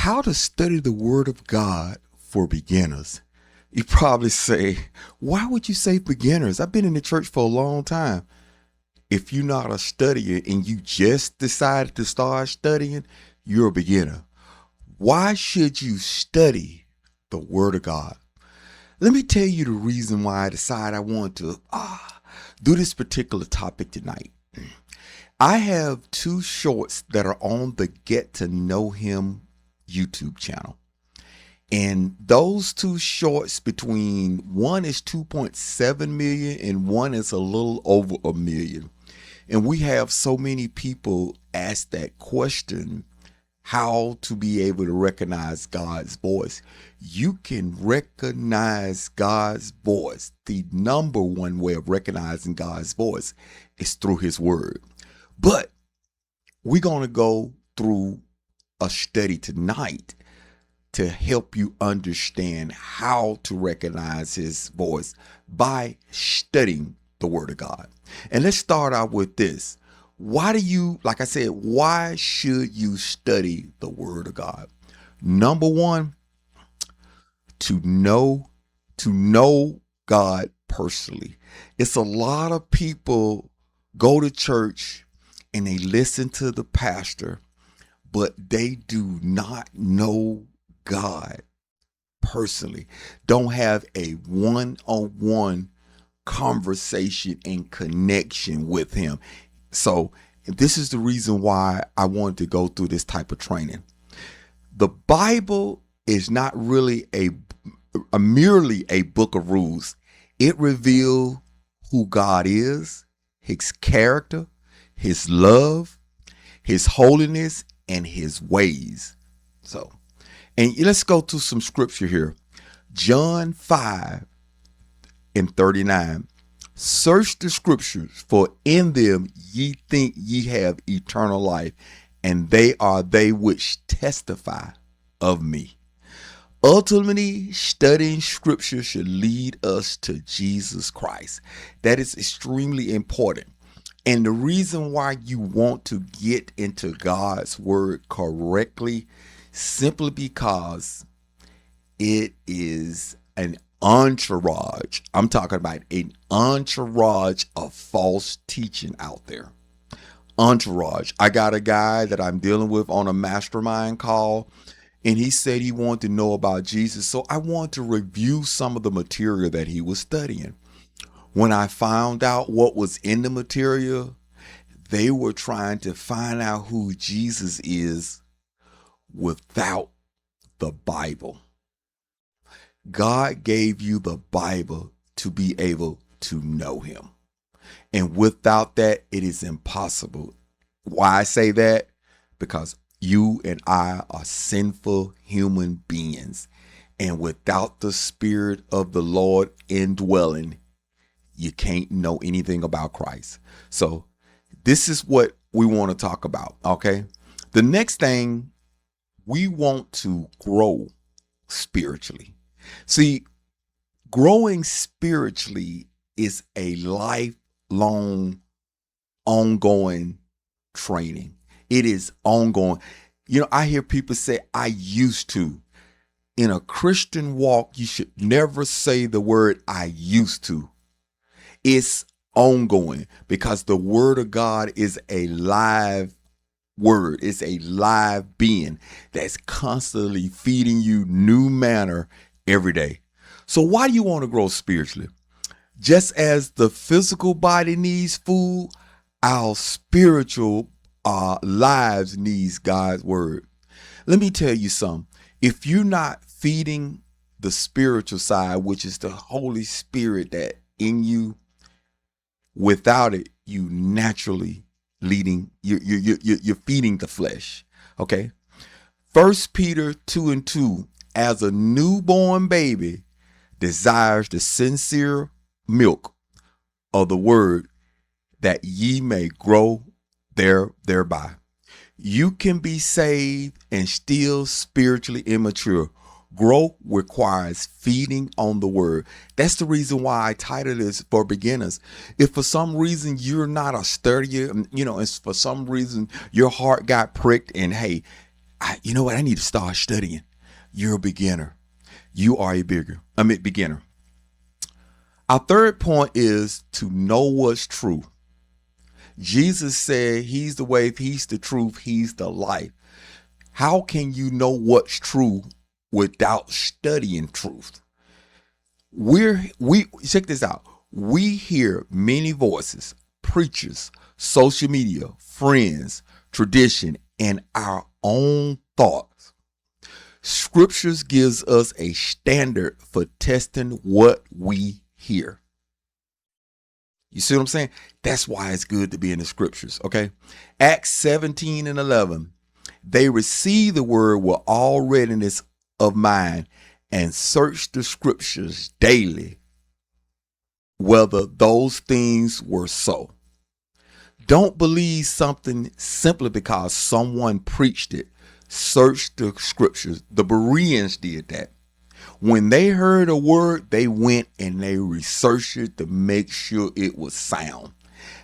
How to study the Word of God for beginners. You probably say, why would you say beginners? I've been in the church for a long time. If you're not a studier and you just decided to start studying, you're a beginner. Why should you study the Word of God? Let me tell you the reason why I decided I want to do this particular topic tonight. I have two shorts that are on the Get to Know Him YouTube channel. And those two shorts, between one is 2.7 million and one is a little over a million. And we have so many people ask that question, how to be able to recognize God's voice. You can recognize God's voice. The number one way of recognizing God's voice is through his word. But we're going to go through a study tonight to help you understand how to recognize his voice by studying the word of God. And let's start out with this. Why should you study the word of God? Number one, to know God personally. It's a lot of people go to church and they listen to the pastor, but they do not know God personally, don't have a one-on-one conversation and connection with him. So this is the reason why I wanted to go through this type of training. The Bible is not really merely a book of rules. It reveals who God is, his character, his love, his holiness, and his ways. And let's go to some scripture here. John 5:39. Search the scriptures, for in them ye think ye have eternal life, and they are they which testify of me. Ultimately, studying scripture should lead us to Jesus Christ. That is extremely important. And the reason why you want to get into God's word correctly, simply because it is an entourage. I'm talking about an entourage of false teaching out there. Entourage. I got a guy that I'm dealing with on a mastermind call, and he said he wanted to know about Jesus. So I want to review some of the material that he was studying. When I found out what was in the material, they were trying to find out who Jesus is without the Bible. God gave you the Bible to be able to know him. And without that, it is impossible. Why I say that? Because you and I are sinful human beings. And without the Spirit of the Lord indwelling, you can't know anything about Christ. So this is what we want to talk about, okay? The next thing, we want to grow spiritually. See, growing spiritually is a lifelong, ongoing training. It is ongoing. You know, I hear people say, I used to. In a Christian walk, you should never say the word I used to. It's ongoing, because the word of God is a live word. It's a live being that's constantly feeding you new manna every day. So why do you want to grow spiritually? Just as the physical body needs food, our spiritual lives needs God's word. Let me tell you something. If you're not feeding the spiritual side, which is the Holy Spirit that in you, without it, you naturally you're feeding the flesh. Okay. 1 Peter 2:2, as a newborn baby desires the sincere milk of the word, that ye may grow thereby. You can be saved and still spiritually immature. Growth requires feeding on the word. That's the reason why I titled this for beginners. If for some reason you're not a studier, and for some reason your heart got pricked, and hey, You know what? I need to start studying. You're a beginner. You are a beginner. Our third point is to know what's true. Jesus said he's the way, he's the truth, he's the life. How can you know what's true without studying truth? We check this out. We hear many voices, preachers, social media, friends, tradition, and our own thoughts. Scriptures gives us a standard for testing what we hear. You see what I'm saying? That's why it's good to be in the scriptures, okay? Acts 17:11. They received the word with all readiness of mind and searched the scriptures daily whether those things were so. Don't believe something simply because someone preached it. Search the scriptures. The Bereans did that. When they heard a word, they went and they researched it to make sure it was sound.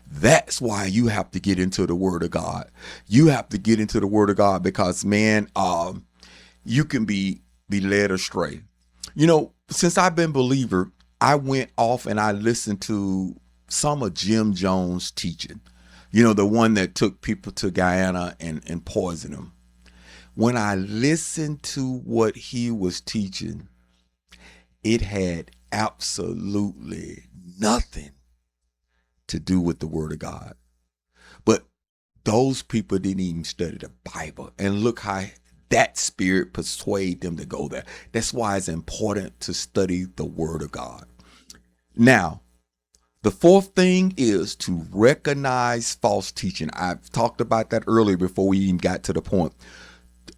That's why you have to get into the word of God. You have to get into the word of God because, man, you can be led astray. You know, since I've been a believer, I went off and I listened to some of Jim Jones' teaching. You know, the one that took people to Guyana and poisoned them. When I listened to what he was teaching, it had absolutely nothing to do with the word of God. But those people didn't even study the Bible. And look how that spirit persuaded them to go there. That's why it's important to study the word of God. Now, the fourth thing is to recognize false teaching. I've talked about that earlier before we even got to the point.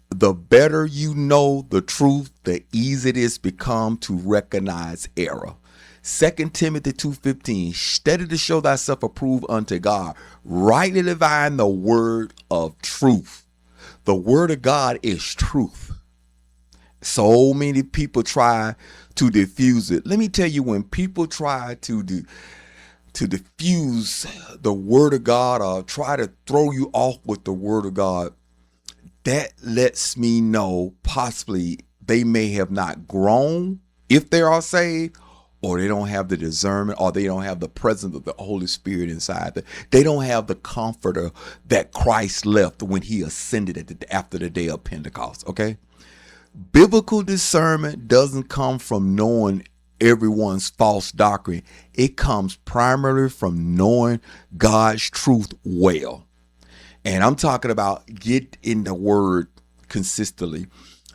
The better you know the truth, the easier it is become to recognize error. 2 Timothy 2:15, study to show thyself approved unto God, rightly divine the word of truth. The word of God is truth. So many people try to diffuse it. Let me tell you, when people try to diffuse the word of God or try to throw you off with the word of God, that lets me know possibly they may have not grown if they are saved, or they don't have the discernment, or they don't have the presence of the Holy Spirit inside them. They don't have the comforter that Christ left when he ascended after the day of Pentecost, okay? Biblical discernment doesn't come from knowing everyone's false doctrine. It comes primarily from knowing God's truth well. And I'm talking about get in the word consistently.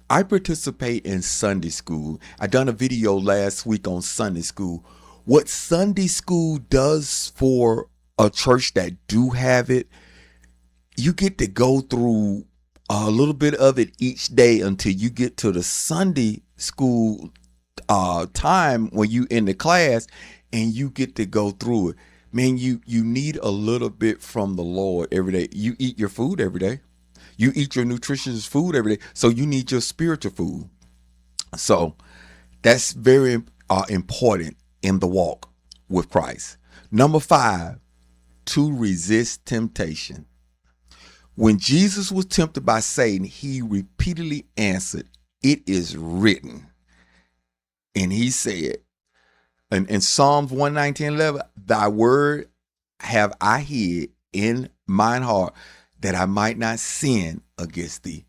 I participate in Sunday school. I done a video last week on Sunday school. What Sunday school does for a church that do have it, you get to go through a little bit of it each day until you get to the Sunday school time when you in the class and you get to go through it. Man, you need a little bit from the Lord every day. You eat your food every day. You eat your nutritious food every day. So you need your spiritual food. So that's very important in the walk with Christ. Number 5, to resist temptation. When Jesus was tempted by Satan, he repeatedly answered, "It is written." And he said, in Psalms 119:11, "Thy word have I hid in mine heart, that I might not sin against thee."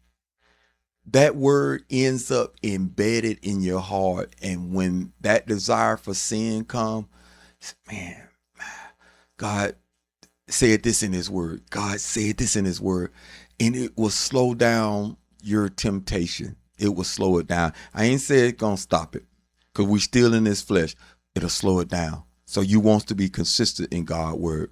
That word ends up embedded in your heart. And when that desire for sin comes, man, God said this in his word. God said this in his word. And it will slow down your temptation. It will slow it down. I ain't said it's going to stop it, because we're still in this flesh. It'll slow it down. So you want to be consistent in God's word.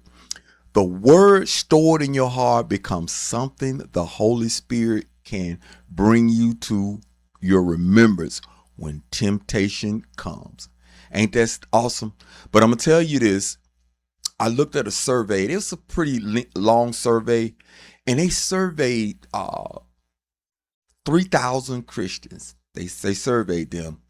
The word stored in your heart becomes something the Holy Spirit can bring you to your remembrance when temptation comes. Ain't that awesome? But I'm going to tell you this. I looked at a survey. It was a pretty long survey. And they surveyed 3,000 Christians. They surveyed them.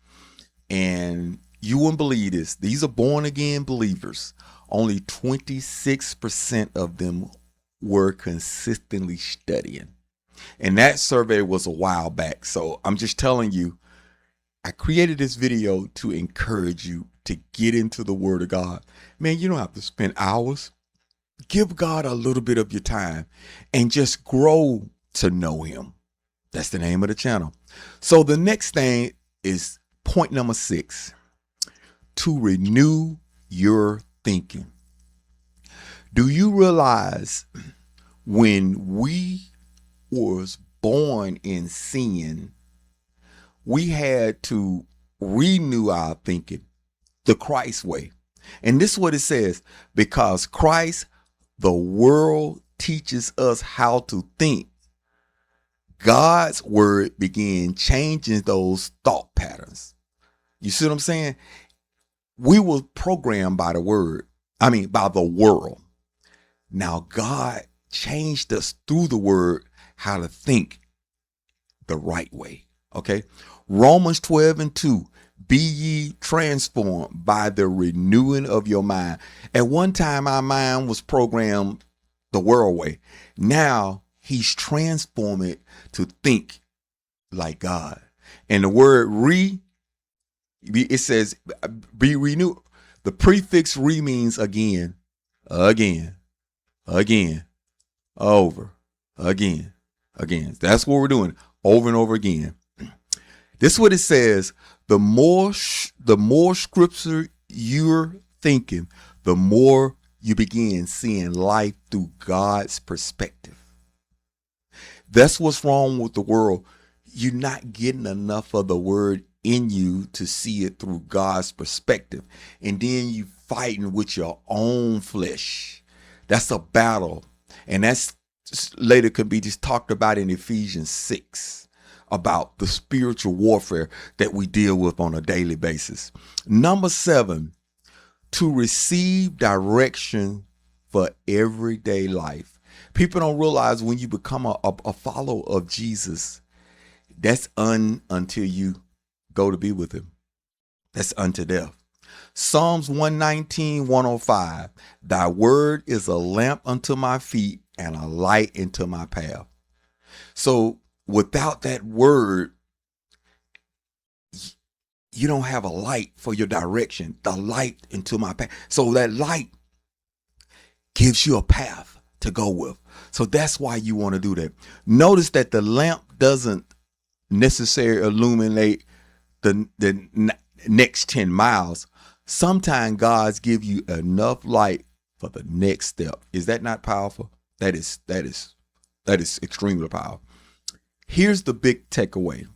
And you wouldn't believe this. These are born again believers. Only 26% of them were consistently studying. And that survey was a while back. So I'm just telling you, I created this video to encourage you to get into the Word of God. Man, you don't have to spend hours. Give God a little bit of your time and just grow to know Him. That's the name of the channel. So the next thing is point number 6, to renew your thinking. Do you realize when we was born in sin, we had to renew our thinking the Christ way? And this is what it says: because Christ, the world teaches us how to think, God's word began changing those thought patterns. You see what I'm saying? We were programmed by the word. By the world. Now God changed us through the word how to think the right way. Okay. Romans 12:2. Be ye transformed by the renewing of your mind. At one time, our mind was programmed the world way. Now He's transforming it to think like God. And the word it says be renewed. The prefix re means again, over, again. That's what we're doing, over and over again. This is what it says: the more scripture you're thinking, the more you begin seeing life through God's perspective. That's what's wrong with the world. You're not getting enough of the word in you to see it through God's perspective. And then you fighting with your own flesh. That's a battle. And that's later could be just talked about in Ephesians 6, about the spiritual warfare that we deal with on a daily basis. Number 7, to receive direction for everyday life. People don't realize when you become a follower of Jesus, that's until you go to be with Him. That's unto death. Psalms 119:105. Thy word is a lamp unto my feet and a light into my path. So without that word, you don't have a light for your direction, the light into my path. So that light gives you a path to go with. So that's why you want to do that. Notice that the lamp doesn't necessarily illuminate the next 10 miles. Sometimes God's give you enough light for the next step. Is that not powerful? That is extremely powerful. Here's the big takeaway.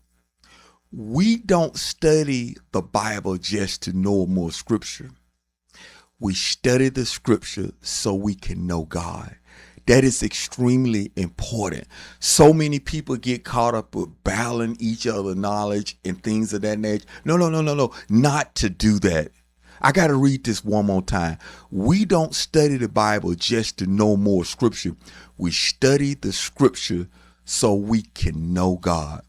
We don't study the Bible just to know more scripture. We study the scripture so we can know God. That is extremely important. So many people get caught up with battling each other knowledge and things of that nature. No. Not to do that. I got to read this one more time. We don't study the Bible just to know more scripture. We study the scripture so we can know God.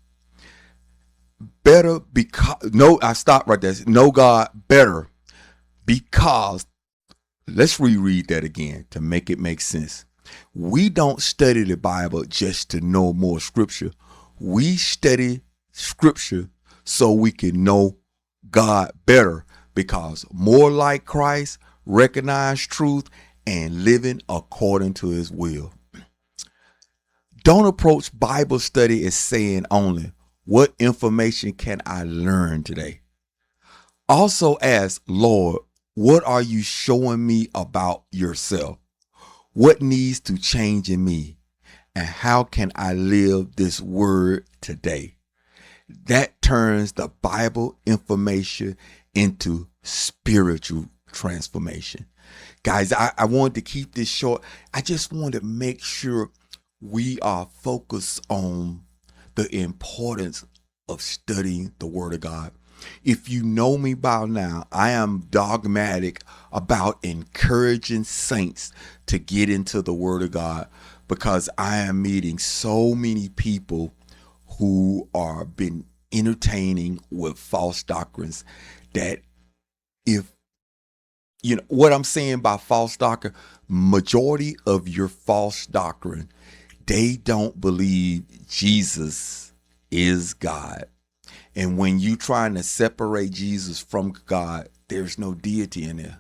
Better because, I stopped right there. Know God better because, let's reread that again to make it make sense. We don't study the Bible just to know more scripture. We study scripture so we can know God better, because more like Christ, recognize truth, and living according to His will. Don't approach Bible study as saying only, what information can I learn today? Also ask, Lord, what are you showing me about yourself? What needs to change in me? And how can I live this word today? That turns the Bible information into spiritual transformation. Guys, I wanted to keep this short. I just wanted to make sure we are focused on the importance of studying the Word of God. If you know me by now, I am dogmatic about encouraging saints to get into the Word of God, because I am meeting so many people who are been entertaining with false doctrines, that if you know what I'm saying by false doctrine, majority of your false doctrine They don't believe Jesus is God. And when you trying to separate Jesus from God, there's no deity in there.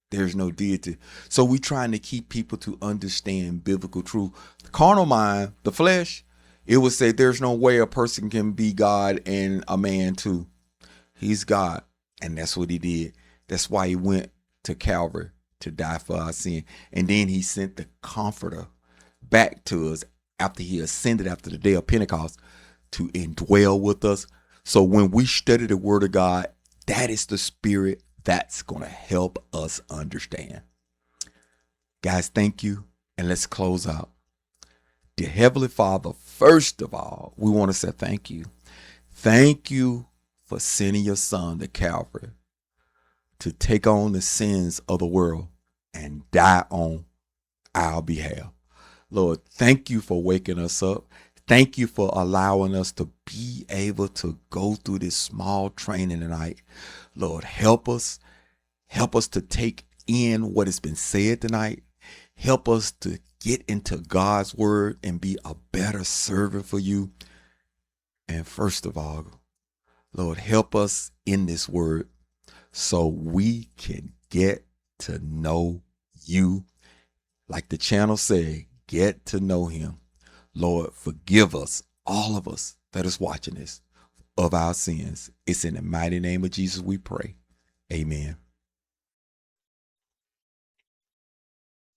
There's no deity. So we trying to keep people to understand biblical truth. The carnal mind, the flesh, it would say there's no way a person can be God and a man too. He's God. And that's what he did. That's why he went to Calvary to die for our sin. And then he sent the comforter back to us after he ascended after the day of Pentecost to indwell with us. So when we study the word of God, that is the spirit that's going to help us understand. Guys, thank you. And let's close out. Dear Heavenly Father, first of all, we want to say thank you. Thank you for sending your son to Calvary to take on the sins of the world and die on our behalf. Lord, thank you for waking us up. Thank you for allowing us to be able to go through this small training tonight. Lord, help us. Help us to take in what has been said tonight. Help us to get into God's word and be a better servant for you. And first of all, Lord, help us in this word so we can get to know you. Like the channel said, get to know him. Lord, forgive us, all of us that is watching this, of our sins. It's in the mighty name of Jesus we pray. Amen.